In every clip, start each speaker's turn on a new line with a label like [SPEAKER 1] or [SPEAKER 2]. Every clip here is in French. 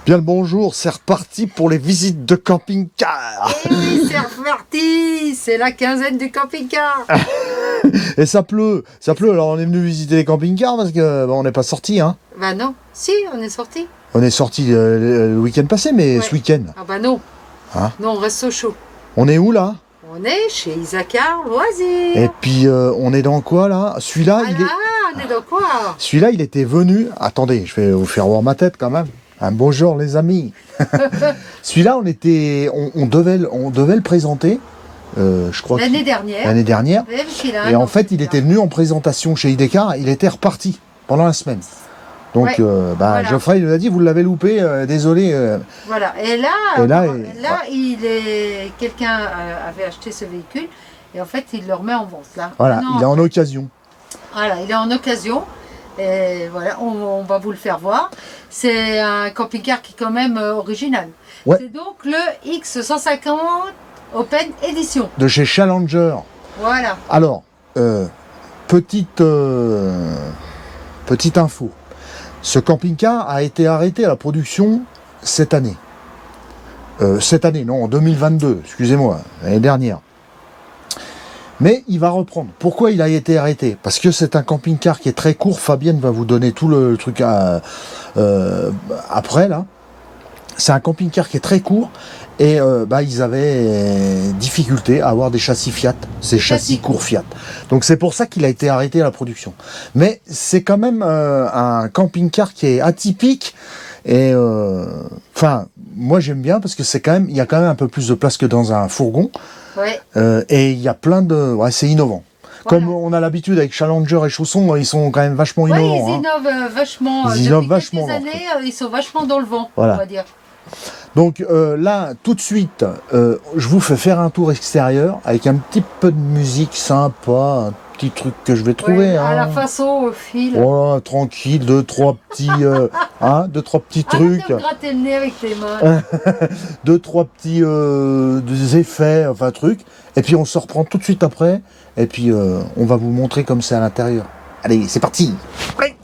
[SPEAKER 1] Bien le bonjour, c'est reparti pour les visites de camping-car.
[SPEAKER 2] Et oui, c'est reparti, c'est la quinzaine du camping-car.
[SPEAKER 1] Et ça pleut, alors on est venu visiter les camping-cars parce que on n'est pas sorti, hein.
[SPEAKER 2] Bah non, si, on est sorti.
[SPEAKER 1] On est sorti le week-end passé, mais
[SPEAKER 2] Ouais.
[SPEAKER 1] ce week-end.
[SPEAKER 2] Ah bah non,
[SPEAKER 1] Hein,
[SPEAKER 2] non, on reste au chaud.
[SPEAKER 1] on est où là?
[SPEAKER 2] On est chez Isaacar Loisirs.
[SPEAKER 1] Et puis on est dans quoi là? Celui-là,
[SPEAKER 2] On est dans quoi?
[SPEAKER 1] celui-là, il était venu. Attendez, je vais vous faire voir ma tête quand même. Un bonjour les amis. Celui-là, on devait le présenter. Je crois
[SPEAKER 2] L'année dernière.
[SPEAKER 1] l'année dernière.
[SPEAKER 2] Ouais, parce qu'il a un
[SPEAKER 1] Et en
[SPEAKER 2] an,
[SPEAKER 1] fait, il
[SPEAKER 2] celui-là.
[SPEAKER 1] était venu en présentation chez Idécar, il était reparti pendant la semaine. Donc,
[SPEAKER 2] Ouais, voilà.
[SPEAKER 1] Geoffrey, il nous a dit, vous l'avez loupé, désolé.
[SPEAKER 2] Voilà, et là,
[SPEAKER 1] Et là,
[SPEAKER 2] quelqu'un avait acheté ce véhicule, et en fait, il le remet en vente, là.
[SPEAKER 1] Voilà,
[SPEAKER 2] Non,
[SPEAKER 1] il est en occasion.
[SPEAKER 2] Voilà, il est en occasion. Et voilà, on va vous le faire voir. C'est un camping-car qui est quand même original.
[SPEAKER 1] Ouais.
[SPEAKER 2] C'est donc le X150 Open Edition.
[SPEAKER 1] De chez Challenger.
[SPEAKER 2] Voilà.
[SPEAKER 1] Alors, petite info. Ce camping-car a été arrêté à la production cette année. En 2022, excusez-moi, l'année dernière. Mais il va reprendre. Pourquoi il a été arrêté? Parce que c'est un camping-car qui est très court. Fabienne va vous donner tout le truc après, là. C'est un camping-car qui est très court. Et ils avaient difficulté à avoir des châssis Fiat. Ces châssis courts Fiat. Donc c'est pour ça qu'il a été arrêté à la production. Mais c'est quand même un camping-car qui est atypique. Et moi j'aime bien parce que il y a quand même un peu plus de place que dans un fourgon.
[SPEAKER 2] Ouais.
[SPEAKER 1] Et il y a plein de... Ouais, c'est innovant.
[SPEAKER 2] Voilà.
[SPEAKER 1] Comme on a l'habitude avec Challenger et Chausson, ils sont quand même vachement
[SPEAKER 2] Ouais,
[SPEAKER 1] innovants.
[SPEAKER 2] ils
[SPEAKER 1] hein.
[SPEAKER 2] innovent vachement.
[SPEAKER 1] Ils innovent
[SPEAKER 2] Depuis
[SPEAKER 1] vachement,
[SPEAKER 2] quelques
[SPEAKER 1] en
[SPEAKER 2] années, ils sont vachement dans le vent,
[SPEAKER 1] Voilà.
[SPEAKER 2] on va dire.
[SPEAKER 1] Donc là, tout de suite, je vous fais faire un tour extérieur avec un petit peu de musique sympa, un petit truc que je vais trouver.
[SPEAKER 2] Ouais, à la
[SPEAKER 1] hein.
[SPEAKER 2] façon au fil.
[SPEAKER 1] Voilà, tranquille, deux, trois petits trucs.
[SPEAKER 2] Arrête de me gratter le nez avec tes mains.
[SPEAKER 1] Deux, trois petits des effets, enfin trucs, et puis on se reprend tout de suite après, et puis on va vous montrer comme c'est à l'intérieur. Allez, c'est parti. Ouais.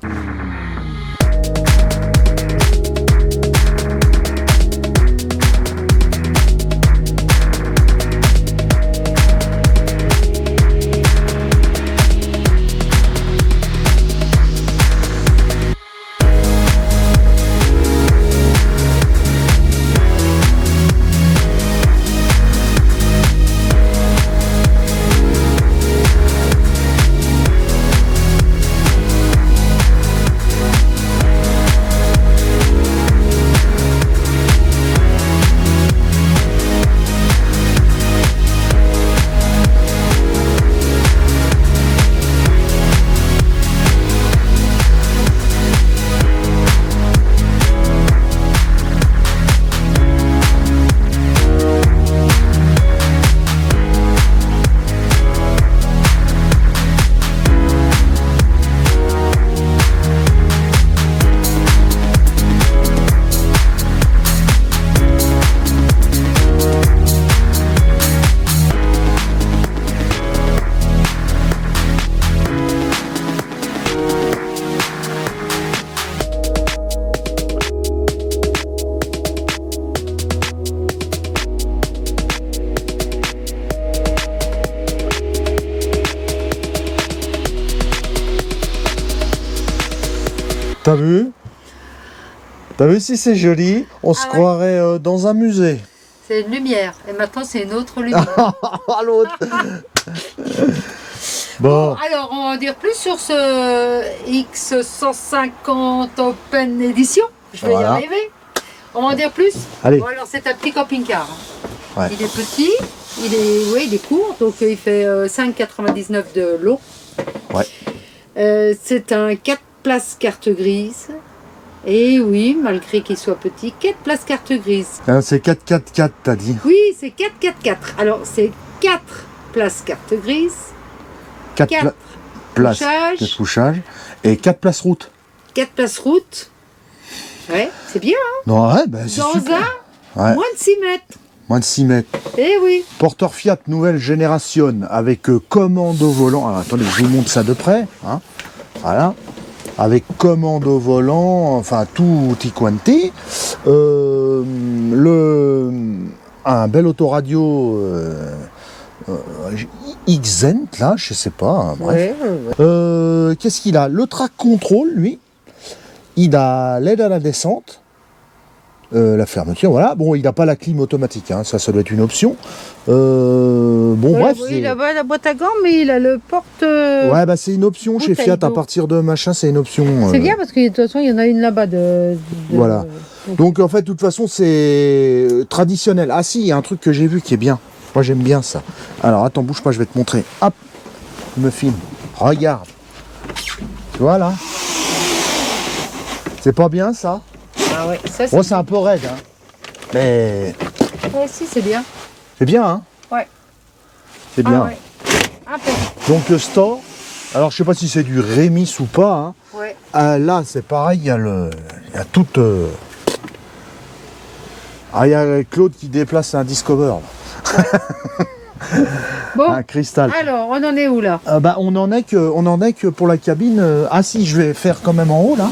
[SPEAKER 1] T'as vu? T'as vu si c'est joli? On se
[SPEAKER 2] ouais.
[SPEAKER 1] croirait dans un musée.
[SPEAKER 2] C'est une lumière. Et maintenant, c'est une autre lumière.
[SPEAKER 1] Ah, l'autre. Bon.
[SPEAKER 2] Alors, on va en dire plus sur ce X150 Open Edition. Je vais
[SPEAKER 1] Voilà.
[SPEAKER 2] y arriver. On va en dire plus.
[SPEAKER 1] Allez.
[SPEAKER 2] Bon, alors, c'est un petit camping-car.
[SPEAKER 1] Ouais.
[SPEAKER 2] Il est petit, il est court, donc il fait 5,99 de long.
[SPEAKER 1] Ouais.
[SPEAKER 2] C'est un 4 places carte grise. Et oui, malgré qu'il soit petit, 4 places carte grise.
[SPEAKER 1] Ah, c'est 4-4-4, t'as dit.
[SPEAKER 2] Oui, c'est 4-4-4. Alors, c'est 4 places carte grise,
[SPEAKER 1] 4
[SPEAKER 2] 4
[SPEAKER 1] places
[SPEAKER 2] couchages.
[SPEAKER 1] de couchage et 4 places route.
[SPEAKER 2] 4 places route. Ouais, c'est bien, hein.
[SPEAKER 1] Non, ouais, ben c'est
[SPEAKER 2] Dans
[SPEAKER 1] super.
[SPEAKER 2] un,
[SPEAKER 1] Ouais.
[SPEAKER 2] moins de 6 mètres.
[SPEAKER 1] Moins de 6 mètres.
[SPEAKER 2] Eh oui.
[SPEAKER 1] Porteur Fiat nouvelle génération avec commande au volant. Alors, attendez, je vous montre ça de près. Hein. Voilà. Avec commande au volant, enfin tout quanti. Un bel autoradio Xent, là, je sais pas, hein, bref.
[SPEAKER 3] Ouais.
[SPEAKER 1] Qu'est-ce qu'il a? Le track control, lui. Il a l'aide à la descente. La fermeture, voilà. Bon, il n'a pas la clim automatique, hein. Ça doit être une option. Bon, bref.
[SPEAKER 3] Oui, il a pas la boîte à gants, mais il a le porte.
[SPEAKER 1] Ouais, bah c'est une option chez
[SPEAKER 3] bouteille
[SPEAKER 1] Fiat. À
[SPEAKER 3] d'eau.
[SPEAKER 1] partir de machin, c'est une option.
[SPEAKER 3] C'est bien parce que de toute façon, il y en a une là-bas
[SPEAKER 1] Voilà. Donc, en fait, de toute façon, c'est traditionnel. Ah, si, il y a un truc que j'ai vu qui est bien. Moi, j'aime bien ça. Alors, attends, bouge pas, je vais te montrer. Hop, je me filme. Regarde. Tu vois, là? C'est pas bien, ça?
[SPEAKER 3] Ah ouais, ça c'est.
[SPEAKER 1] Bon, c'est un peu raide, hein. Mais
[SPEAKER 3] Ouais, si, c'est bien.
[SPEAKER 1] c'est bien, hein?
[SPEAKER 3] Ouais.
[SPEAKER 1] C'est bien.
[SPEAKER 3] Ah ouais. Impeccable.
[SPEAKER 1] Donc, le store, alors, je sais pas si c'est du Rémis ou pas, hein.
[SPEAKER 3] Ouais.
[SPEAKER 1] Là, c'est pareil, il y a tout. Ah, il y a Claude qui déplace un Discover, là.
[SPEAKER 3] Bon.
[SPEAKER 1] Un cristal.
[SPEAKER 3] Alors, on en est où là?
[SPEAKER 1] Bah, on en est que pour la cabine. Ah si, je vais faire quand même en haut là.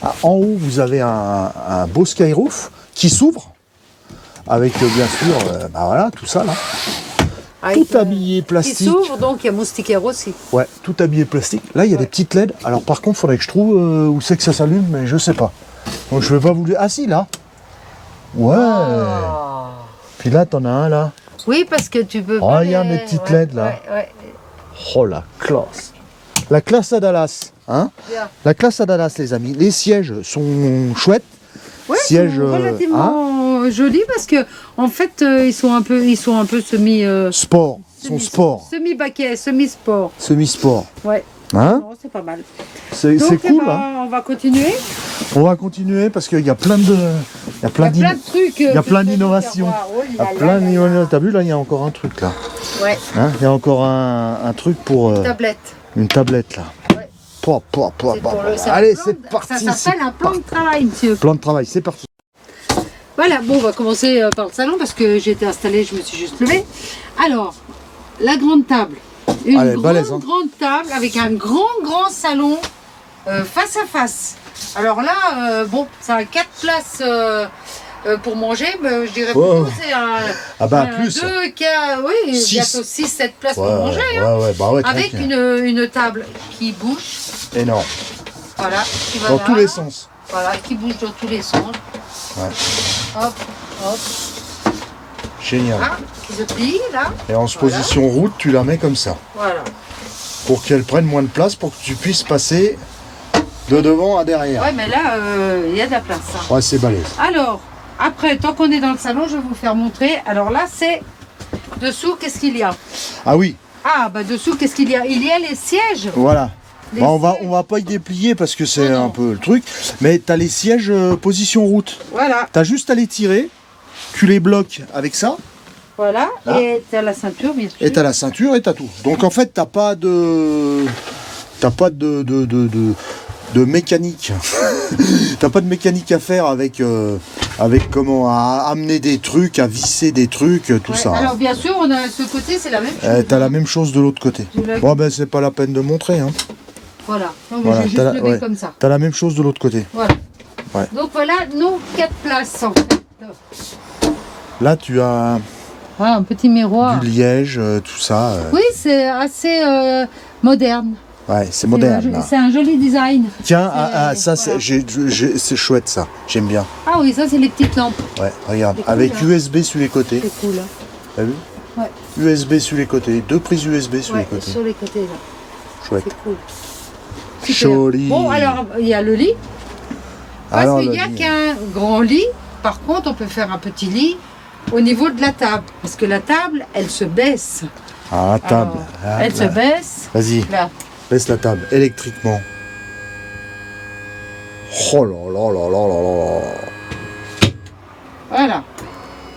[SPEAKER 1] Ah, en haut, vous avez un beau skyroof qui s'ouvre avec bien sûr, bah voilà, tout ça là. Tout habillé
[SPEAKER 3] Qui
[SPEAKER 1] plastique.
[SPEAKER 3] s'ouvre, donc il y a moustiquaire aussi.
[SPEAKER 1] Ouais, tout habillé plastique. Là, il y a des petites LED. Alors par contre, il faudrait que je trouve où c'est que ça s'allume, mais je sais pas. Donc je vais pas vous le. Ah si, là. Ouais.
[SPEAKER 3] Ah.
[SPEAKER 1] Puis là, t'en as un là.
[SPEAKER 3] Oui, parce que tu peux.
[SPEAKER 1] Oh,
[SPEAKER 3] pas
[SPEAKER 1] regarde
[SPEAKER 3] les-
[SPEAKER 1] mes petites
[SPEAKER 3] ouais,
[SPEAKER 1] LED, là.
[SPEAKER 3] Ouais, ouais.
[SPEAKER 1] Oh la classe. La classe à Dallas, hein.
[SPEAKER 3] Bien.
[SPEAKER 1] La classe à Dallas, les amis. Les sièges sont chouettes.
[SPEAKER 3] Ouais,
[SPEAKER 1] Sièges,
[SPEAKER 3] ils sont relativement jolis parce que en fait ils sont un peu semi
[SPEAKER 1] Sport. Ils sont sport.
[SPEAKER 3] semi baquet, semi sport.
[SPEAKER 1] Semi-sport.
[SPEAKER 3] Ouais.
[SPEAKER 1] Hein.
[SPEAKER 3] Non, c'est pas mal.
[SPEAKER 1] C'est
[SPEAKER 3] Donc
[SPEAKER 1] cool,
[SPEAKER 3] eh ben,
[SPEAKER 1] hein.
[SPEAKER 3] on va continuer.
[SPEAKER 1] On va continuer parce qu'il y a plein de. Il y a plein
[SPEAKER 3] Il y a plein de trucs.
[SPEAKER 1] Il y a plein d'innovations.
[SPEAKER 3] Oh
[SPEAKER 1] Il y a plein d'innovations. T'as vu là, il y a encore un truc là.
[SPEAKER 3] Ouais.
[SPEAKER 1] Hein, il y a encore un truc pour
[SPEAKER 3] Tablette.
[SPEAKER 1] une tablette là.
[SPEAKER 3] Ouais.
[SPEAKER 1] Pouah, pouah, pouah,
[SPEAKER 3] C'est
[SPEAKER 1] pouah,
[SPEAKER 3] pour le-
[SPEAKER 1] pouah.
[SPEAKER 3] c'est un
[SPEAKER 1] Allez,
[SPEAKER 3] plan
[SPEAKER 1] c'est
[SPEAKER 3] de-
[SPEAKER 1] parti.
[SPEAKER 3] Ça
[SPEAKER 1] c'est
[SPEAKER 3] s'appelle un plan de travail, monsieur.
[SPEAKER 1] plan de travail, c'est parti.
[SPEAKER 3] Voilà, bon, on va commencer par le salon parce que j'ai été installée, je me suis juste levée. Alors, la grande table. Une
[SPEAKER 1] Allez,
[SPEAKER 3] grande,
[SPEAKER 1] balèze, hein.
[SPEAKER 3] grande table avec un grand salon face à face. Alors là, bon, ça a 4 places pour manger, mais je dirais
[SPEAKER 1] Ouais.
[SPEAKER 3] plutôt c'est un.
[SPEAKER 1] Ah bah,
[SPEAKER 3] un
[SPEAKER 1] plus.
[SPEAKER 3] 2, 4, oui,
[SPEAKER 1] Six.
[SPEAKER 3] bientôt 6-7 places
[SPEAKER 1] Ouais,
[SPEAKER 3] pour manger. hein.
[SPEAKER 1] ouais, bah ouais,
[SPEAKER 3] Avec
[SPEAKER 1] tranquille.
[SPEAKER 3] une table qui bouge,
[SPEAKER 1] Énorme.
[SPEAKER 3] voilà, qui va
[SPEAKER 1] Dans
[SPEAKER 3] là,
[SPEAKER 1] tous les sens.
[SPEAKER 3] Voilà, qui bouge dans tous les sens.
[SPEAKER 1] Ouais.
[SPEAKER 3] Hop, hop,
[SPEAKER 1] Génial.
[SPEAKER 3] là, qui se plie, là.
[SPEAKER 1] Et en position route, tu la mets comme ça.
[SPEAKER 3] Voilà.
[SPEAKER 1] Pour qu'elle prenne moins de place, pour que tu puisses passer de devant à derrière.
[SPEAKER 3] Ouais, mais là, il y a de la place. hein.
[SPEAKER 1] Ouais, c'est balèze.
[SPEAKER 3] Alors, après, tant qu'on est dans le salon, je vais vous faire montrer. Alors là, c'est dessous, qu'est-ce qu'il y a?
[SPEAKER 1] Ah oui,
[SPEAKER 3] Ah, bah dessous, qu'est-ce qu'il y a? Il y a les sièges.
[SPEAKER 1] voilà.
[SPEAKER 3] Les
[SPEAKER 1] Bah,
[SPEAKER 3] sièges.
[SPEAKER 1] on va pas y déplier parce que c'est
[SPEAKER 3] Non, non.
[SPEAKER 1] un peu le truc. Mais tu as les sièges position route.
[SPEAKER 3] Voilà,
[SPEAKER 1] Tu as juste à les tirer. Tu les bloques avec ça.
[SPEAKER 3] voilà.
[SPEAKER 1] Là.
[SPEAKER 3] Et t'as la ceinture, bien sûr.
[SPEAKER 1] Et tu as la ceinture et tu as tout. Donc en fait, t'as pas de. T'as pas de mécanique. T'as pas de mécanique à faire avec comment à amener des trucs, à visser des trucs, tout
[SPEAKER 3] Ouais,
[SPEAKER 1] ça.
[SPEAKER 3] alors, bien sûr, on a ce côté, c'est la même chose.
[SPEAKER 1] T'as la même chose de l'autre côté.
[SPEAKER 3] Je l'ai-
[SPEAKER 1] Bon ben c'est pas la peine de montrer. Hein.
[SPEAKER 3] Voilà. Donc,
[SPEAKER 1] Voilà,
[SPEAKER 3] j'ai juste
[SPEAKER 1] t'as la-
[SPEAKER 3] levé
[SPEAKER 1] ouais.
[SPEAKER 3] comme ça.
[SPEAKER 1] T'as la même chose de l'autre côté.
[SPEAKER 3] Voilà.
[SPEAKER 1] Ouais.
[SPEAKER 3] Donc voilà nos 4 places en fait.
[SPEAKER 1] Là tu as
[SPEAKER 3] Ah, un petit miroir.
[SPEAKER 1] du liège, tout ça.
[SPEAKER 3] Oui, c'est assez moderne.
[SPEAKER 1] Ouais, c'est moderne. Là.
[SPEAKER 3] C'est un joli design.
[SPEAKER 1] Tiens,
[SPEAKER 3] c'est-
[SPEAKER 1] ça c'est
[SPEAKER 3] voilà.
[SPEAKER 1] c'est chouette ça. J'aime bien.
[SPEAKER 3] Ah oui, ça c'est les petites lampes.
[SPEAKER 1] Ouais, regarde.
[SPEAKER 3] C'est cool,
[SPEAKER 1] Avec
[SPEAKER 3] hein.
[SPEAKER 1] USB sur les côtés.
[SPEAKER 3] C'est cool. Hein.
[SPEAKER 1] T'as vu?
[SPEAKER 3] Ouais.
[SPEAKER 1] USB sur les côtés. 2 prises USB sur
[SPEAKER 3] Ouais,
[SPEAKER 1] les côtés.
[SPEAKER 3] sur les côtés là.
[SPEAKER 1] Chouette.
[SPEAKER 3] C'est cool. Super.
[SPEAKER 1] Joli.
[SPEAKER 3] Bon, alors il y a le lit. Parce
[SPEAKER 1] Alors,
[SPEAKER 3] qu'il
[SPEAKER 1] le
[SPEAKER 3] n'y a
[SPEAKER 1] lit.
[SPEAKER 3] qu'un grand lit. Par contre, on peut faire un petit lit au niveau de la table. Parce que la table, elle se baisse.
[SPEAKER 1] Ah, la table.
[SPEAKER 3] Alors,
[SPEAKER 1] Ah,
[SPEAKER 3] elle se
[SPEAKER 1] là.
[SPEAKER 3] baisse.
[SPEAKER 1] Vas-y,
[SPEAKER 3] Là.
[SPEAKER 1] laisse la table électriquement. Oh là là là là là là.
[SPEAKER 3] Voilà.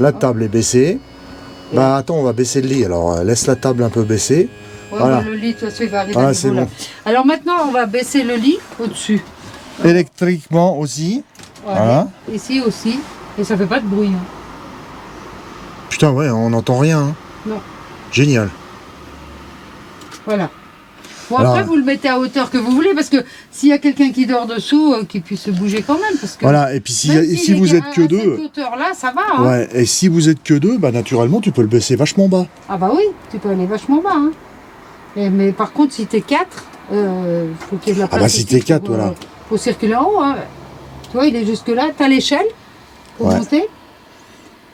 [SPEAKER 1] La table est baissée. Bah attends, on va baisser le lit. Alors laisse la table un peu baissée.
[SPEAKER 3] Ouais,
[SPEAKER 1] Voilà.
[SPEAKER 3] bah, le lit, de toute façon, il va arriver
[SPEAKER 1] Voilà,
[SPEAKER 3] à
[SPEAKER 1] c'est
[SPEAKER 3] niveau, là.
[SPEAKER 1] bon.
[SPEAKER 3] Alors maintenant, on va baisser le lit au-dessus.
[SPEAKER 1] Électriquement aussi. Voilà.
[SPEAKER 3] Ici aussi. Et ça fait pas de bruit. hein.
[SPEAKER 1] Putain, ouais, on n'entend rien. Hein.
[SPEAKER 3] Non.
[SPEAKER 1] Génial.
[SPEAKER 3] Voilà. Bon,
[SPEAKER 1] Alors,
[SPEAKER 3] après, vous le mettez à hauteur que vous voulez, parce que s'il y a quelqu'un qui dort dessous, qu'il puisse se bouger quand même. Parce que
[SPEAKER 1] voilà, et puis si,
[SPEAKER 3] même
[SPEAKER 1] si
[SPEAKER 3] s'il
[SPEAKER 1] vous
[SPEAKER 3] est
[SPEAKER 1] êtes que
[SPEAKER 3] à
[SPEAKER 1] deux,
[SPEAKER 3] cette hauteur-là, ça va. Hein.
[SPEAKER 1] ouais, et si vous êtes que deux, bah naturellement tu peux le baisser vachement bas.
[SPEAKER 3] Ah bah oui, tu peux aller vachement bas. Hein. Mais par contre, si t'es 4, faut qu'il y ait de la place.
[SPEAKER 1] Ah bah si t'es 4, voilà.
[SPEAKER 3] Faut circuler en haut. Hein. Tu vois, il est jusque là. T'as l'échelle pour
[SPEAKER 1] Ouais.
[SPEAKER 3] monter.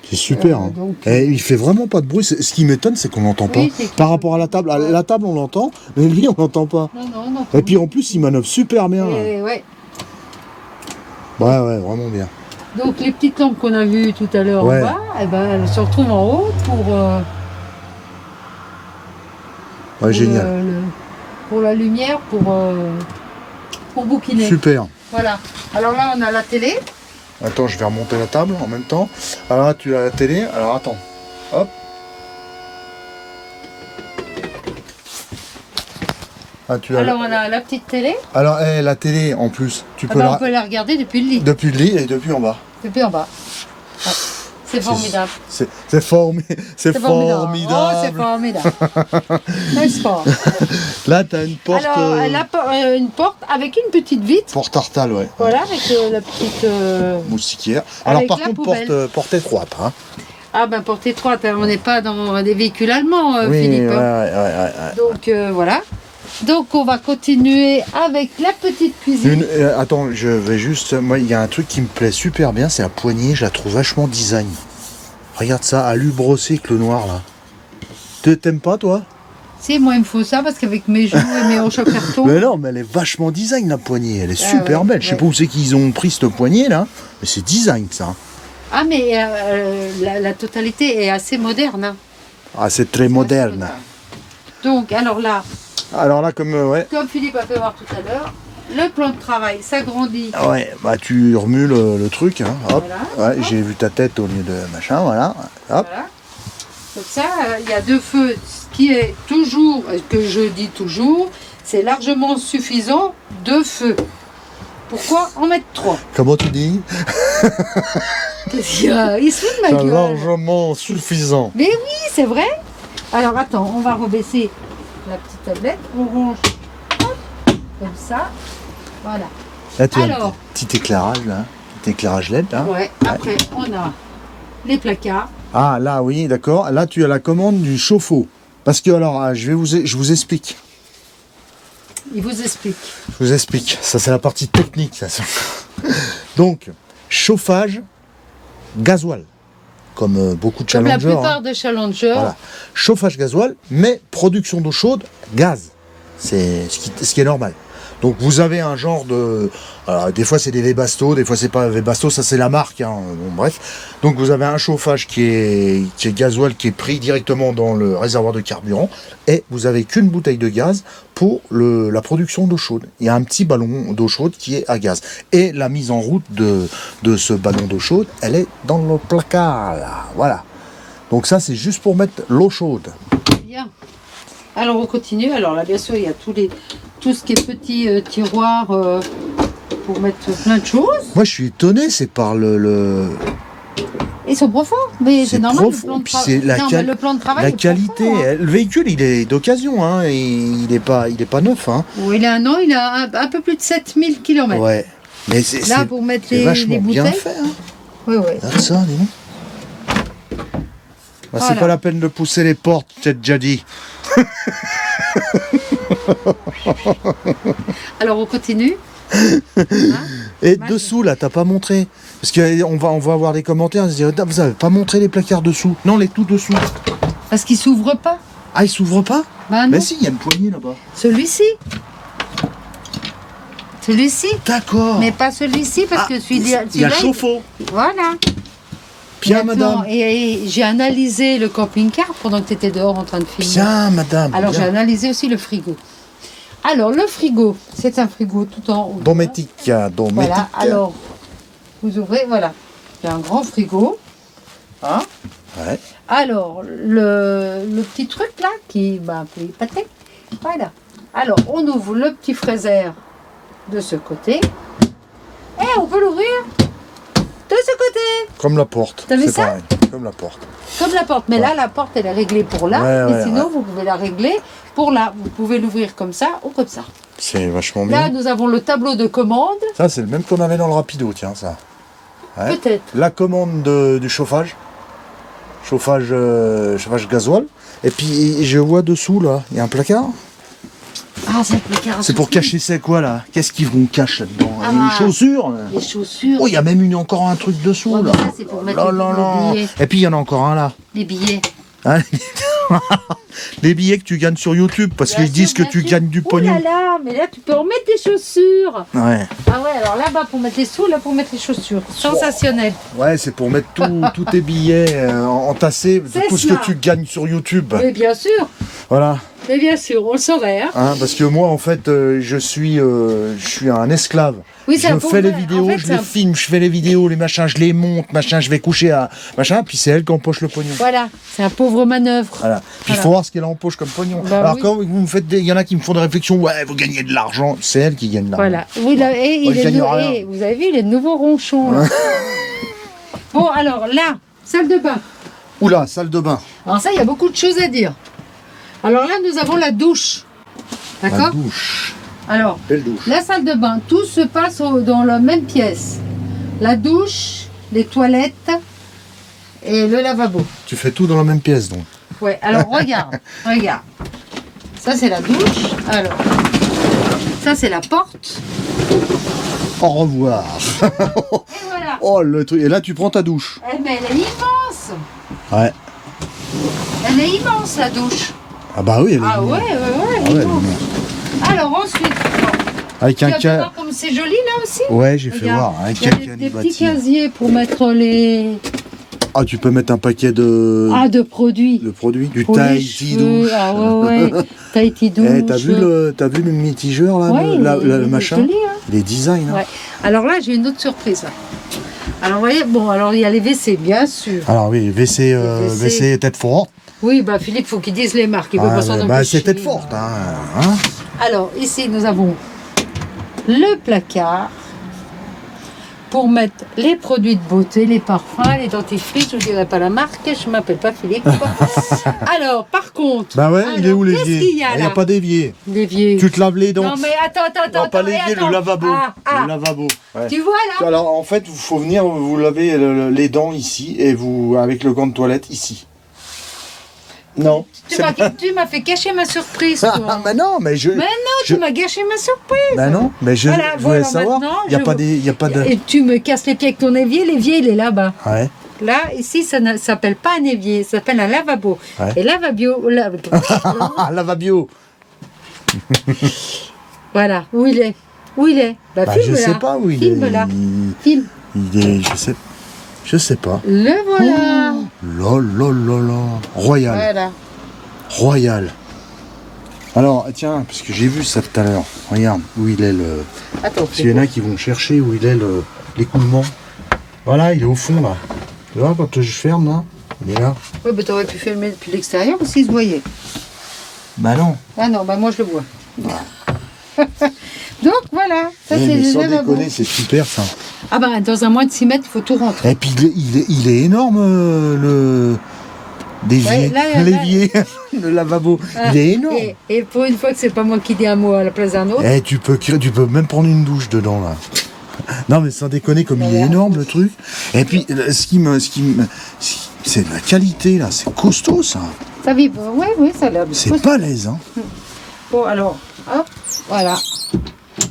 [SPEAKER 1] C'est super. Hein.
[SPEAKER 3] Donc,
[SPEAKER 1] Et il fait vraiment pas de bruit. Ce qui m'étonne, c'est qu'on l'entend
[SPEAKER 3] Oui,
[SPEAKER 1] pas.
[SPEAKER 3] c'est
[SPEAKER 1] Par rapport à la table.
[SPEAKER 3] Ouais.
[SPEAKER 1] La table, on l'entend, mais lui, on l'entend pas.
[SPEAKER 3] Non.
[SPEAKER 1] Et puis en plus, il manœuvre super bien. Là.
[SPEAKER 3] Et, ouais.
[SPEAKER 1] Ouais, vraiment bien.
[SPEAKER 3] Donc les petites lampes qu'on a vues tout à l'heure
[SPEAKER 1] Ouais.
[SPEAKER 3] en bas, eh ben, elles se retrouvent en haut
[SPEAKER 1] Ouais, génial.
[SPEAKER 3] pour la lumière, pour bouquiner.
[SPEAKER 1] Super.
[SPEAKER 3] Voilà. Alors là, on a la télé.
[SPEAKER 1] Attends, je vais remonter la table en même temps. Alors là, tu as la télé. Alors attends. Hop. Ah, tu as
[SPEAKER 3] Alors on a la petite télé.
[SPEAKER 1] Alors, la télé, en plus, tu
[SPEAKER 3] Ah
[SPEAKER 1] peux
[SPEAKER 3] ben,
[SPEAKER 1] la...
[SPEAKER 3] on peut la regarder depuis le lit,
[SPEAKER 1] Depuis le lit et depuis en bas.
[SPEAKER 3] depuis en bas. Ouais. C'est formidable.
[SPEAKER 1] C'est
[SPEAKER 3] C'est formidable.
[SPEAKER 1] formidable.
[SPEAKER 3] Oh, c'est formidable. N'est-ce pas?
[SPEAKER 1] Là, tu as une porte...
[SPEAKER 3] Alors, elle a une porte avec une petite vitre.
[SPEAKER 1] Porte tartale, ouais.
[SPEAKER 3] Voilà, avec la petite...
[SPEAKER 1] Moustiquaire. Alors,
[SPEAKER 3] Avec
[SPEAKER 1] par
[SPEAKER 3] la
[SPEAKER 1] contre,
[SPEAKER 3] poubelle.
[SPEAKER 1] porte étroite. Hein.
[SPEAKER 3] Ah ben, porte étroite, hein, on n'est pas dans des véhicules allemands,
[SPEAKER 1] Oui,
[SPEAKER 3] Philippe.
[SPEAKER 1] ouais,
[SPEAKER 3] hein.
[SPEAKER 1] ouais.
[SPEAKER 3] Donc, voilà. Donc, on va continuer avec la petite cuisine.
[SPEAKER 1] Attends, je vais juste... Moi, il y a un truc qui me plaît super bien, c'est la poignée. Je la trouve vachement design. Regarde ça, alu brossé avec le noir, là. T'aimes pas, toi?
[SPEAKER 3] Si, moi, il me faut ça parce qu'avec mes joues et mes hanches en carton.
[SPEAKER 1] Mais non, mais elle est vachement design, la poignée. Elle est
[SPEAKER 3] Ah
[SPEAKER 1] super
[SPEAKER 3] ouais,
[SPEAKER 1] belle. Je sais
[SPEAKER 3] ouais.
[SPEAKER 1] pas où c'est qu'ils ont pris cette poignée, là. Mais c'est design, ça.
[SPEAKER 3] Ah, mais la totalité est assez moderne. Hein.
[SPEAKER 1] Ah, c'est très moderne.
[SPEAKER 3] Donc, alors là,
[SPEAKER 1] Alors là,
[SPEAKER 3] comme Philippe a fait voir tout à l'heure, le plan de travail s'agrandit.
[SPEAKER 1] Ouais, bah tu remues le truc, hein. Hop.
[SPEAKER 3] Voilà.
[SPEAKER 1] Ouais, j'ai vu ta tête au lieu de machin, voilà. Hop.
[SPEAKER 3] Voilà. Comme ça, il y a 2 feux, ce qui est toujours, que je dis toujours, c'est largement suffisant, 2 feux. Pourquoi en mettre 3?
[SPEAKER 1] Comment tu dis?
[SPEAKER 3] Qu'est-ce qu'il y a? Il se fout de ma
[SPEAKER 1] C'est
[SPEAKER 3] gueule.
[SPEAKER 1] largement suffisant.
[SPEAKER 3] Mais oui, c'est vrai. Alors attends, on va rebaisser la petite tablette. On range hop, comme ça. Voilà.
[SPEAKER 1] Là, tu as un
[SPEAKER 3] Alors.
[SPEAKER 1] petit éclairage, là. Petit éclairage LED, là.
[SPEAKER 3] Ouais. Après, on a les placards.
[SPEAKER 1] Ah, là, oui, d'accord. Là, tu as la commande du chauffe-eau. Parce que, alors, je vous explique.
[SPEAKER 3] Il vous explique.
[SPEAKER 1] Je vous explique. Ça, c'est la partie technique. Ça. Donc, chauffage, gasoil. Comme beaucoup de
[SPEAKER 3] Comme la
[SPEAKER 1] challengers.
[SPEAKER 3] plupart des challengers.
[SPEAKER 1] Voilà. Chauffage gasoil, mais production d'eau chaude, gaz. C'est ce qui est normal. Donc vous avez un genre de... Alors, des fois c'est des Webasto, des fois c'est pas Webasto, ça c'est la marque. Hein. Bon, bref. Donc vous avez un chauffage qui est gasoil, qui est pris directement dans le réservoir de carburant. Et vous avez qu'une bouteille de gaz pour la production d'eau chaude. Il y a un petit ballon d'eau chaude qui est à gaz. Et la mise en route de ce ballon d'eau chaude, elle est dans le placard. Là. Voilà. Donc ça c'est juste pour mettre l'eau chaude.
[SPEAKER 3] Bien. Alors on continue. Alors là, bien sûr, il y a tout ce qui est petit tiroir pour mettre plein de choses.
[SPEAKER 1] Moi je suis étonné, c'est par
[SPEAKER 3] Ils sont profonds, mais
[SPEAKER 1] C'est
[SPEAKER 3] c'est normal.
[SPEAKER 1] profond, puis c'est la
[SPEAKER 3] le plan de travail
[SPEAKER 1] la
[SPEAKER 3] est
[SPEAKER 1] qualité.
[SPEAKER 3] profond, hein.
[SPEAKER 1] Le véhicule il est d'occasion, hein, et il est pas neuf. Hein.
[SPEAKER 3] Oui, il a un an, il a un peu plus de 7000 km.
[SPEAKER 1] Ouais. Mais
[SPEAKER 3] Là,
[SPEAKER 1] c'est
[SPEAKER 3] pour mettre
[SPEAKER 1] c'est
[SPEAKER 3] les
[SPEAKER 1] vachement bien
[SPEAKER 3] bouteilles.
[SPEAKER 1] fait. Hein.
[SPEAKER 3] Oui.
[SPEAKER 1] Regarde ça, dis donc. Bah, c'est
[SPEAKER 3] Voilà.
[SPEAKER 1] pas la peine de pousser les portes, j'ai déjà dit.
[SPEAKER 3] Alors on continue.
[SPEAKER 1] Et
[SPEAKER 3] Magique.
[SPEAKER 1] dessous là, t'as pas montré. Parce qu'on va avoir des commentaires, on se dit, oh, vous avez pas montré les placards dessous. Non, les tout dessous.
[SPEAKER 3] Parce qu'il s'ouvre pas.
[SPEAKER 1] Ah, ils s'ouvrent pas?
[SPEAKER 3] Bah non.
[SPEAKER 1] Mais si, il y a une poignée là-bas.
[SPEAKER 3] Celui-ci. Celui-ci.
[SPEAKER 1] D'accord.
[SPEAKER 3] Mais pas celui-ci parce que celui-là.
[SPEAKER 1] il y a le chauffe-eau.
[SPEAKER 3] Voilà.
[SPEAKER 1] Bien,
[SPEAKER 3] Maintenant,
[SPEAKER 1] madame.
[SPEAKER 3] Et j'ai analysé le camping-car pendant que tu étais dehors en train de filmer.
[SPEAKER 1] Bien, madame.
[SPEAKER 3] Alors j'ai
[SPEAKER 1] bien.
[SPEAKER 3] analysé aussi le frigo. Alors le frigo, c'est un frigo tout en haut.
[SPEAKER 1] Dométique.
[SPEAKER 3] Voilà, alors vous ouvrez, voilà. Il y a un grand frigo. Hein?
[SPEAKER 1] Ouais.
[SPEAKER 3] Alors le petit truc là qui m'a un peu épaté. Voilà. Alors on ouvre le petit fraiseur de ce côté. Et on peut l'ouvrir de ce côté.
[SPEAKER 1] Comme la porte.
[SPEAKER 3] T'as vu
[SPEAKER 1] c'est
[SPEAKER 3] ça?
[SPEAKER 1] pareil. Comme la porte.
[SPEAKER 3] Comme de la porte. Mais là, la porte, elle est réglée pour là.
[SPEAKER 1] Ouais,
[SPEAKER 3] mais
[SPEAKER 1] ouais,
[SPEAKER 3] sinon, vous pouvez la régler pour là. Vous pouvez l'ouvrir comme ça ou comme ça.
[SPEAKER 1] C'est vachement
[SPEAKER 3] Là,
[SPEAKER 1] bien.
[SPEAKER 3] nous avons le tableau de commande.
[SPEAKER 1] Ça, c'est le même qu'on avait dans le Rapido, tiens, ça. Ouais.
[SPEAKER 3] Peut-être.
[SPEAKER 1] La commande du chauffage. Chauffage gasoil. Et puis, je vois dessous, là, il y a un placard.
[SPEAKER 3] Ah, c'est le placard.
[SPEAKER 1] C'est pour cacher c'est quoi, là? Qu'est-ce qu'on cache là-dedans?
[SPEAKER 3] Ah.
[SPEAKER 1] Les chaussures?
[SPEAKER 3] Les chaussures.
[SPEAKER 1] Oh, il y a même encore un truc dessous,
[SPEAKER 3] Ouais,
[SPEAKER 1] là.
[SPEAKER 3] mais ça, c'est pour mettre les billets.
[SPEAKER 1] Et puis, il y en a encore un, là.
[SPEAKER 3] Les billets.
[SPEAKER 1] Hein, les billets que tu gagnes sur YouTube, parce
[SPEAKER 3] Bien
[SPEAKER 1] qu'ils disent
[SPEAKER 3] sûr,
[SPEAKER 1] que tu
[SPEAKER 3] bien sûr.
[SPEAKER 1] gagnes du
[SPEAKER 3] Oh
[SPEAKER 1] pognon.
[SPEAKER 3] là là, mais là, tu peux remettre des chaussures.
[SPEAKER 1] Ouais.
[SPEAKER 3] Ah ouais, alors là-bas pour mettre les sous, là pour mettre les chaussures. Sensationnel.
[SPEAKER 1] Ouais, c'est pour mettre tous tes billets entassés, de
[SPEAKER 3] C'est
[SPEAKER 1] tout ce
[SPEAKER 3] ça.
[SPEAKER 1] que tu gagnes sur YouTube.
[SPEAKER 3] Mais bien sûr,
[SPEAKER 1] Voilà.
[SPEAKER 3] mais bien sûr, on le saurait. Hein.
[SPEAKER 1] Hein, parce que moi, en fait, je suis un esclave.
[SPEAKER 3] Oui, c'est
[SPEAKER 1] Je
[SPEAKER 3] un
[SPEAKER 1] fais les
[SPEAKER 3] pauvre-
[SPEAKER 1] vidéos,
[SPEAKER 3] en fait,
[SPEAKER 1] je
[SPEAKER 3] c'est
[SPEAKER 1] les
[SPEAKER 3] un-
[SPEAKER 1] filme, je fais les vidéos, les machins, je les monte, machin, je vais coucher à machin, puis c'est elle qui empoche le pognon.
[SPEAKER 3] Voilà, c'est un pauvre manœuvre.
[SPEAKER 1] Voilà. Puis il
[SPEAKER 3] Voilà.
[SPEAKER 1] faut voir ce qu'elle empoche comme pognon.
[SPEAKER 3] Bah
[SPEAKER 1] Alors
[SPEAKER 3] oui.
[SPEAKER 1] quand vous me faites il y en a qui me font des réflexions, ouais, vous gagnez de l'argent, c'est elle qui gagne de l'argent.
[SPEAKER 3] Voilà. Oui, là, et
[SPEAKER 1] Moi, je gagne rien.
[SPEAKER 3] et vous avez vu les nouveaux ronchons. Là. Bon, alors là, salle de bain.
[SPEAKER 1] Oula, salle de bain.
[SPEAKER 3] Alors ça, il y a beaucoup de choses à dire. Alors là, nous avons la douche.
[SPEAKER 1] La
[SPEAKER 3] D'accord.
[SPEAKER 1] douche.
[SPEAKER 3] Alors,
[SPEAKER 1] Belle douche.
[SPEAKER 3] la salle de bain, tout se passe dans la même pièce. La douche, les toilettes et le lavabo.
[SPEAKER 1] Tu fais tout dans la même pièce donc.
[SPEAKER 3] Ouais, alors regarde, regarde. Ça c'est la douche. Alors, ça c'est la porte.
[SPEAKER 1] Au revoir.
[SPEAKER 3] Et voilà.
[SPEAKER 1] Oh le truc. Et là tu prends ta douche.
[SPEAKER 3] Eh, mais elle est immense.
[SPEAKER 1] Ouais.
[SPEAKER 3] Elle est immense la douche.
[SPEAKER 1] Ah bah oui, elle est
[SPEAKER 3] Ah ouais,
[SPEAKER 1] immense.
[SPEAKER 3] ouais, ouais.
[SPEAKER 1] Ah
[SPEAKER 3] elle
[SPEAKER 1] ouais,
[SPEAKER 3] est
[SPEAKER 1] elle est
[SPEAKER 3] immense.
[SPEAKER 1] immense.
[SPEAKER 3] Alors ensuite,
[SPEAKER 1] Avec
[SPEAKER 3] tu
[SPEAKER 1] un
[SPEAKER 3] vas pu
[SPEAKER 1] cas.
[SPEAKER 3] voir comme c'est joli là aussi.
[SPEAKER 1] Ouais, j'ai fait
[SPEAKER 3] Regarde,
[SPEAKER 1] voir. Avec
[SPEAKER 3] il y a
[SPEAKER 1] un
[SPEAKER 3] des petits
[SPEAKER 1] canibati.
[SPEAKER 3] casiers pour mettre les
[SPEAKER 1] Ah, tu peux mettre un paquet de
[SPEAKER 3] de produits.
[SPEAKER 1] produits, du
[SPEAKER 3] Pour les
[SPEAKER 1] Tahiti
[SPEAKER 3] cheveux.
[SPEAKER 1] douche.
[SPEAKER 3] Ah ouais, ouais. Tahiti douche.
[SPEAKER 1] Eh, t'as vu le mitigeur là,
[SPEAKER 3] Ouais,
[SPEAKER 1] le
[SPEAKER 3] il est
[SPEAKER 1] machin,
[SPEAKER 3] joli, hein.
[SPEAKER 1] les designs. Hein.
[SPEAKER 3] Ouais. Alors là, j'ai une autre surprise. Là. Alors, vous voyez, bon, alors il y a les WC, bien sûr.
[SPEAKER 1] Alors oui, WC,
[SPEAKER 3] WC.
[SPEAKER 1] WC tête forte.
[SPEAKER 3] Oui, bah Philippe, faut qu'ils disent les marques. Il veut pas s'en
[SPEAKER 1] bah,
[SPEAKER 3] empêcher.
[SPEAKER 1] c'est tête forte. Hein.
[SPEAKER 3] Alors, ici, nous avons le placard pour mettre les produits de beauté, les parfums, les dentifrices. Je ne dirai pas la marque, je ne m'appelle pas Philippe. Alors, par contre...
[SPEAKER 1] Bah ouais, il est où
[SPEAKER 3] qu'est-ce
[SPEAKER 1] l'évier?
[SPEAKER 3] qu'il y a
[SPEAKER 1] Il n'y
[SPEAKER 3] là
[SPEAKER 1] a pas d'évier.
[SPEAKER 3] L'évier.
[SPEAKER 1] Tu te laves les dents.
[SPEAKER 3] Non, mais attends.
[SPEAKER 1] Non, pas l'évier,
[SPEAKER 3] attends.
[SPEAKER 1] le lavabo.
[SPEAKER 3] Ah.
[SPEAKER 1] Le lavabo. Ouais.
[SPEAKER 3] Tu vois là
[SPEAKER 1] Alors en fait, il faut venir vous laver les dents ici et vous avec le gant de toilette ici. Non.
[SPEAKER 3] Tu m'as fait cacher ma surprise, toi.
[SPEAKER 1] Ah, mais non, mais je.
[SPEAKER 3] Mais non,
[SPEAKER 1] je-
[SPEAKER 3] tu m'as gâché ma surprise.
[SPEAKER 1] Ben non, mais je
[SPEAKER 3] Voilà,
[SPEAKER 1] voulais
[SPEAKER 3] voilà,
[SPEAKER 1] savoir.
[SPEAKER 3] maintenant,
[SPEAKER 1] Il n'y a
[SPEAKER 3] je
[SPEAKER 1] pas
[SPEAKER 3] vois-
[SPEAKER 1] des, il y a pas de.
[SPEAKER 3] Et tu me casses les pieds avec ton évier, l'évier il est là-bas.
[SPEAKER 1] Ouais.
[SPEAKER 3] Là, ici, ça ne s'appelle pas un évier, ça s'appelle un lavabo.
[SPEAKER 1] Ouais.
[SPEAKER 3] Et lavabo,
[SPEAKER 1] Ah, lavabio.
[SPEAKER 3] voilà, où il est Où il est
[SPEAKER 1] Bah, je
[SPEAKER 3] filme-la.
[SPEAKER 1] sais pas où il
[SPEAKER 3] Filme
[SPEAKER 1] est.
[SPEAKER 3] là. Filme.
[SPEAKER 1] Il est, je sais pas.
[SPEAKER 3] Le voilà.
[SPEAKER 1] Là. Royal.
[SPEAKER 3] Voilà.
[SPEAKER 1] Royal. Alors, tiens, parce que j'ai vu ça tout à l'heure. Regarde où il est le.
[SPEAKER 3] Attends,
[SPEAKER 1] Parce qu'il y en a qui vont chercher où il est l'écoulement. Voilà, il est au fond là. Tu vois, quand je ferme là, il est là.
[SPEAKER 3] Oui, mais t'aurais pu filmer depuis l'extérieur s'il se voyait.
[SPEAKER 1] Bah non.
[SPEAKER 3] Ah non, bah moi je le vois. Donc voilà, ça
[SPEAKER 1] Eh,
[SPEAKER 3] c'est
[SPEAKER 1] mais
[SPEAKER 3] le
[SPEAKER 1] sans
[SPEAKER 3] lavabo.
[SPEAKER 1] déconner, c'est super ça.
[SPEAKER 3] Ah bah dans un moins de 6 mètres, il faut tout rentrer.
[SPEAKER 1] Et puis il est énorme le l'évier,
[SPEAKER 3] Ouais, là,
[SPEAKER 1] l'évier, le lavabo.
[SPEAKER 3] Ah,
[SPEAKER 1] Il est énorme.
[SPEAKER 3] Et pour une fois que c'est pas moi qui dis un mot à la place d'un autre,
[SPEAKER 1] Eh, tu peux même prendre une douche dedans là. Non mais sans déconner, comme il est
[SPEAKER 3] Regarde.
[SPEAKER 1] énorme le truc. Et puis c'est de la qualité là, c'est costaud ça.
[SPEAKER 3] ça vibre. Oui, ça a l'air.
[SPEAKER 1] C'est balèze hein.
[SPEAKER 3] Bon alors, hop, voilà.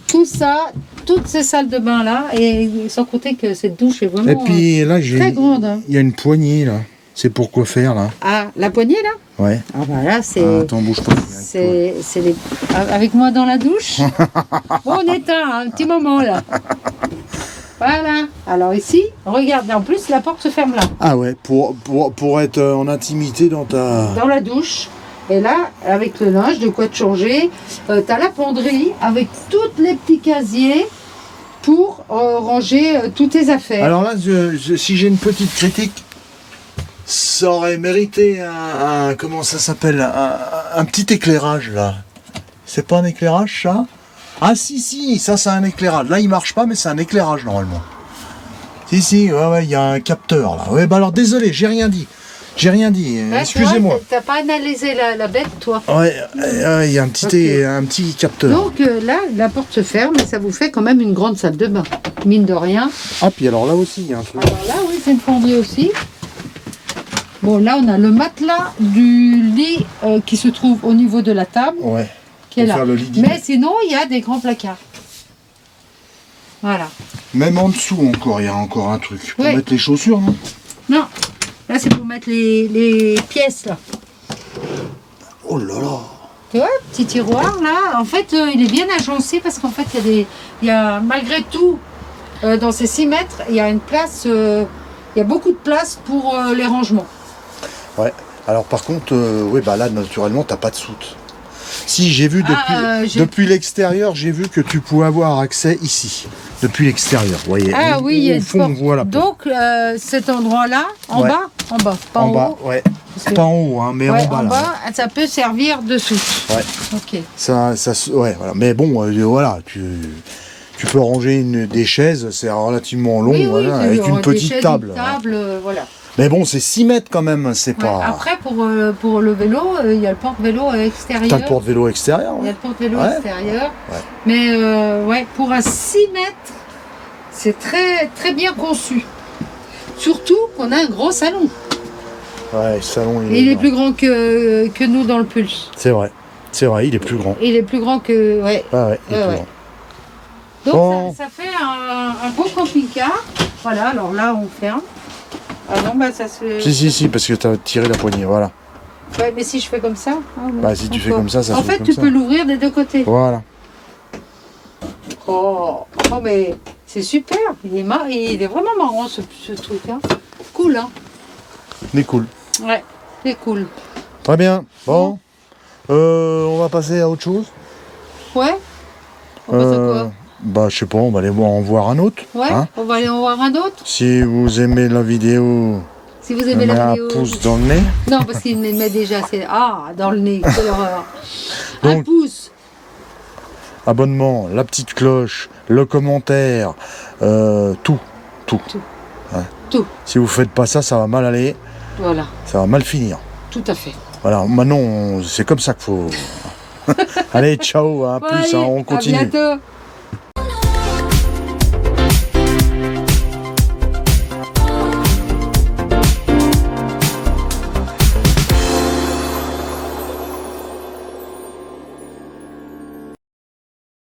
[SPEAKER 3] Tout ça, toutes ces salles de bain là, et sans compter que cette douche est vraiment.
[SPEAKER 1] Et puis là j'ai,
[SPEAKER 3] très grande, hein.
[SPEAKER 1] il y a une poignée là. C'est pour quoi faire là.
[SPEAKER 3] Ah, la poignée là.
[SPEAKER 1] Ouais.
[SPEAKER 3] Ah bah là c'est.
[SPEAKER 1] Ah, attends, bouge pas.
[SPEAKER 3] C'est les... Avec moi dans la douche. Bon, on éteint un petit moment là. Voilà. Alors ici, regarde, en plus la porte se ferme là,
[SPEAKER 1] Ah ouais, pour être en intimité dans ta.
[SPEAKER 3] dans la douche. Et là, avec le linge, de quoi te changer. T'as la penderie avec tous les petits casiers pour ranger toutes tes affaires.
[SPEAKER 1] Alors là, si j'ai une petite critique, ça aurait mérité comment ça s'appelle, un petit éclairage là. C'est pas un éclairage ça? Ah si, ça c'est un éclairage. Là il marche pas, mais c'est un éclairage normalement. Si, ouais, il y a un capteur là. Ouais, bah alors désolé, j'ai rien dit. J'ai rien dit,
[SPEAKER 3] Là,
[SPEAKER 1] excusez-moi.
[SPEAKER 3] tu vois, t'as pas analysé la bête, toi.
[SPEAKER 1] Ouais, il y a un petit capteur.
[SPEAKER 3] Donc là, la porte se ferme et ça vous fait quand même une grande salle de bain. Mine de rien.
[SPEAKER 1] Ah, puis alors là aussi, il y a un truc.
[SPEAKER 3] Alors là, oui, c'est une fonderie aussi. Bon, là, on a le matelas du lit qui se trouve au niveau de la table,
[SPEAKER 1] Ouais.
[SPEAKER 3] qui est
[SPEAKER 1] Pour
[SPEAKER 3] là.
[SPEAKER 1] faire le lit dîner.
[SPEAKER 3] Mais sinon, il y a des grands placards. Voilà.
[SPEAKER 1] Même en dessous encore, il y a encore un truc. Pour
[SPEAKER 3] Ouais.
[SPEAKER 1] mettre les chaussures, non?
[SPEAKER 3] Non, là, c'est pour mettre les pièces, là.
[SPEAKER 1] Oh là là.
[SPEAKER 3] Tu vois, petit tiroir, là. En fait, il est bien agencé parce qu'en fait, il y a malgré tout, dans ces 6 mètres, il y a une place, il y a beaucoup de place pour les rangements.
[SPEAKER 1] Ouais. Alors par contre, oui, bah là, naturellement, t'as pas de soute. Si, j'ai vu depuis l'extérieur, j'ai vu que tu pouvais avoir accès ici. Depuis l'extérieur, vous voyez.
[SPEAKER 3] Ah oui, il y a
[SPEAKER 1] au
[SPEAKER 3] une
[SPEAKER 1] fond,
[SPEAKER 3] porte.
[SPEAKER 1] voilà.
[SPEAKER 3] Donc, cet endroit-là, en
[SPEAKER 1] Ouais.
[SPEAKER 3] bas, pas en
[SPEAKER 1] bas,
[SPEAKER 3] haut.
[SPEAKER 1] ouais.
[SPEAKER 3] Parce que-
[SPEAKER 1] Pas en haut, hein, mais
[SPEAKER 3] Ouais,
[SPEAKER 1] en bas. Là.
[SPEAKER 3] ça peut servir de soute.
[SPEAKER 1] Ouais.
[SPEAKER 3] Ok.
[SPEAKER 1] Ouais, voilà. Mais bon, voilà, tu peux ranger des chaises, c'est relativement long,
[SPEAKER 3] Oui,
[SPEAKER 1] voilà,
[SPEAKER 3] c'est
[SPEAKER 1] avec une
[SPEAKER 3] des
[SPEAKER 1] petite
[SPEAKER 3] chaises,
[SPEAKER 1] table.
[SPEAKER 3] une table, voilà.
[SPEAKER 1] Mais bon, c'est 6 mètres quand même, c'est
[SPEAKER 3] Ouais.
[SPEAKER 1] pas.
[SPEAKER 3] Après, pour le vélo, il y a le porte-vélo extérieur.
[SPEAKER 1] T'as le porte-vélo extérieur,
[SPEAKER 3] Il y a
[SPEAKER 1] ouais.
[SPEAKER 3] le porte-vélo
[SPEAKER 1] Ouais.
[SPEAKER 3] extérieur.
[SPEAKER 1] Ouais.
[SPEAKER 3] Mais ouais, pour un 6 mètres, c'est très, très bien conçu. Surtout qu'on a un gros salon.
[SPEAKER 1] Ouais, le salon,
[SPEAKER 3] Et il est plus grand que nous dans le Pulse.
[SPEAKER 1] C'est vrai, il est plus grand.
[SPEAKER 3] Il est plus grand que... Ouais.
[SPEAKER 1] Ah ouais, il est
[SPEAKER 3] Ouais,
[SPEAKER 1] plus
[SPEAKER 3] ouais.
[SPEAKER 1] grand.
[SPEAKER 3] Donc
[SPEAKER 1] Bon.
[SPEAKER 3] ça fait un beau camping-car. Voilà, alors là on ferme. Ah non, bah ça se fait...
[SPEAKER 1] Si, parce que t'as tiré la poignée, voilà.
[SPEAKER 3] Ouais, mais si je fais comme ça... ah non,
[SPEAKER 1] Bah, si tu fais
[SPEAKER 3] encore.
[SPEAKER 1] comme ça
[SPEAKER 3] En
[SPEAKER 1] se fait
[SPEAKER 3] fait,
[SPEAKER 1] comme
[SPEAKER 3] tu
[SPEAKER 1] ça.
[SPEAKER 3] peux l'ouvrir des deux côtés.
[SPEAKER 1] Voilà.
[SPEAKER 3] Oh, mais c'est super. Il est vraiment marrant ce truc. Hein. Cool, hein.
[SPEAKER 1] Il est cool.
[SPEAKER 3] Ouais, c'est cool.
[SPEAKER 1] Très bien. Bon. On va passer à autre chose.
[SPEAKER 3] Ouais. On passe à quoi?
[SPEAKER 1] Bah, je sais pas, on va aller en voir un autre.
[SPEAKER 3] Ouais,
[SPEAKER 1] hein.
[SPEAKER 3] on va aller en voir un autre.
[SPEAKER 1] Si vous aimez la vidéo,
[SPEAKER 3] Si vous aimez
[SPEAKER 1] mets
[SPEAKER 3] la
[SPEAKER 1] un
[SPEAKER 3] vidéo.
[SPEAKER 1] pouce dans le nez.
[SPEAKER 3] Non, parce qu'il me met déjà. Dans le nez, quelle horreur. Un
[SPEAKER 1] Donc-
[SPEAKER 3] pouce.
[SPEAKER 1] Abonnement, la petite cloche, le commentaire, tout. Ouais.
[SPEAKER 3] Tout.
[SPEAKER 1] Si vous faites pas ça, ça va mal aller,
[SPEAKER 3] Voilà,
[SPEAKER 1] ça va mal finir.
[SPEAKER 3] tout à fait.
[SPEAKER 1] Voilà, maintenant, c'est comme ça qu'il faut. Allez, ciao, à plus,
[SPEAKER 3] Allez,
[SPEAKER 1] hein, on continue.
[SPEAKER 3] À bientôt.